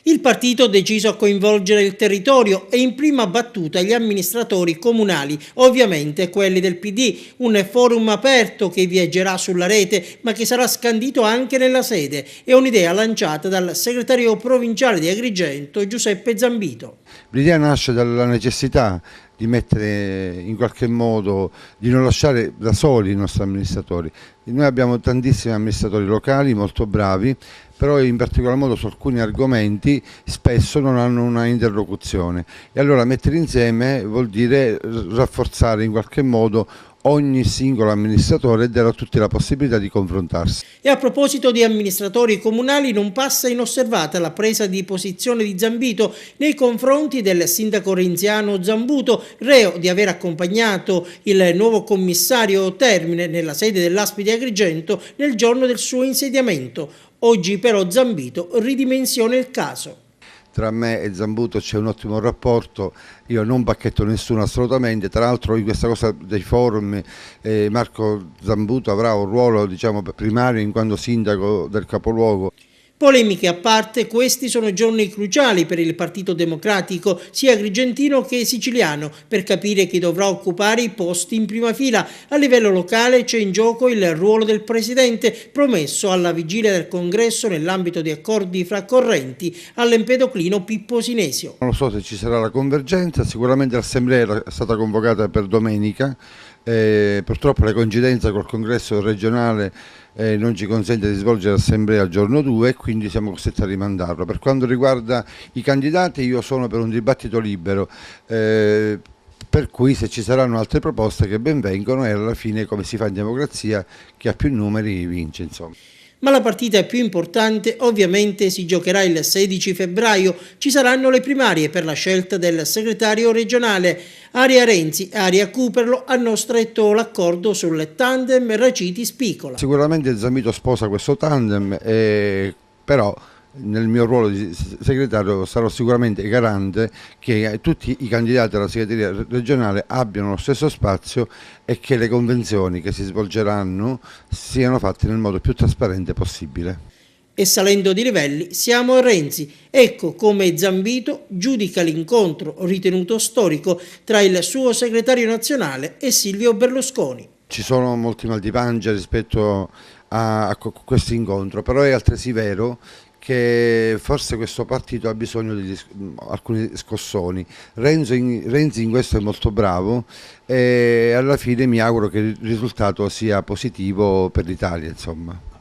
Il partito ha deciso a coinvolgere il territorio e in prima battuta gli amministratori comunali, ovviamente quelli del PD, un forum aperto che viaggerà sulla rete ma che sarà scandito anche nella sede. È un'idea lanciata dal segretario provinciale di Agrigento Giuseppe Zambito. L'idea nasce dalla necessità di mettere in qualche modo, di non lasciare da soli i nostri amministratori. Noi abbiamo tantissimi amministratori locali molto bravi, però in particolar modo su alcuni argomenti spesso non hanno una interlocuzione e allora mettere insieme vuol dire rafforzare in qualche modo ogni singolo amministratore e dare a tutti la possibilità di confrontarsi. E a proposito di amministratori comunali, non passa inosservata la presa di posizione di Zambito nei confronti del sindaco renziano Zambuto, reo di aver accompagnato il nuovo commissario Termine nella sede dell'ASP di Agrigento nel giorno del suo insediamento. Oggi però Zambito ridimensiona il caso. Tra me e Zambuto c'è un ottimo rapporto, io non bacchetto nessuno assolutamente, tra l'altro in questa cosa dei forum Marco Zambuto avrà un ruolo primario in quanto sindaco del capoluogo. Polemiche a parte, questi sono giorni cruciali per il Partito Democratico, sia agrigentino che siciliano, per capire chi dovrà occupare i posti in prima fila. A livello locale c'è in gioco il ruolo del presidente, promesso alla vigilia del congresso nell'ambito di accordi fra correnti all'Empedoclino Pippo Sinesio. Non lo so se ci sarà la convergenza, sicuramente l'assemblea è stata convocata per domenica. Purtroppo la coincidenza col congresso regionale non ci consente di svolgere l'assemblea al giorno 2 e quindi siamo costretti a rimandarlo. Per quanto riguarda i candidati io sono per un dibattito libero, per cui se ci saranno altre proposte che ben vengono e alla fine, come si fa in democrazia, chi ha più numeri vince, insomma. Ma la partita più importante ovviamente si giocherà il 16 febbraio. Ci saranno le primarie per la scelta del segretario regionale. Aria Renzi e Aria Cooperlo hanno stretto l'accordo sul tandem Raciti-Spicola. Sicuramente Zambito sposa questo tandem, però nel mio ruolo di segretario sarò sicuramente garante che tutti i candidati alla segreteria regionale abbiano lo stesso spazio e che le convenzioni che si svolgeranno siano fatte nel modo più trasparente possibile. E salendo di livelli siamo a Renzi. Ecco come Zambito giudica l'incontro ritenuto storico tra il suo segretario nazionale e Silvio Berlusconi. Ci sono molti mal di pancia rispetto a questo incontro, però è altresì vero che forse questo partito ha bisogno di alcuni scossoni. Renzi in questo è molto bravo e alla fine mi auguro che il risultato sia positivo per l'Italia, insomma.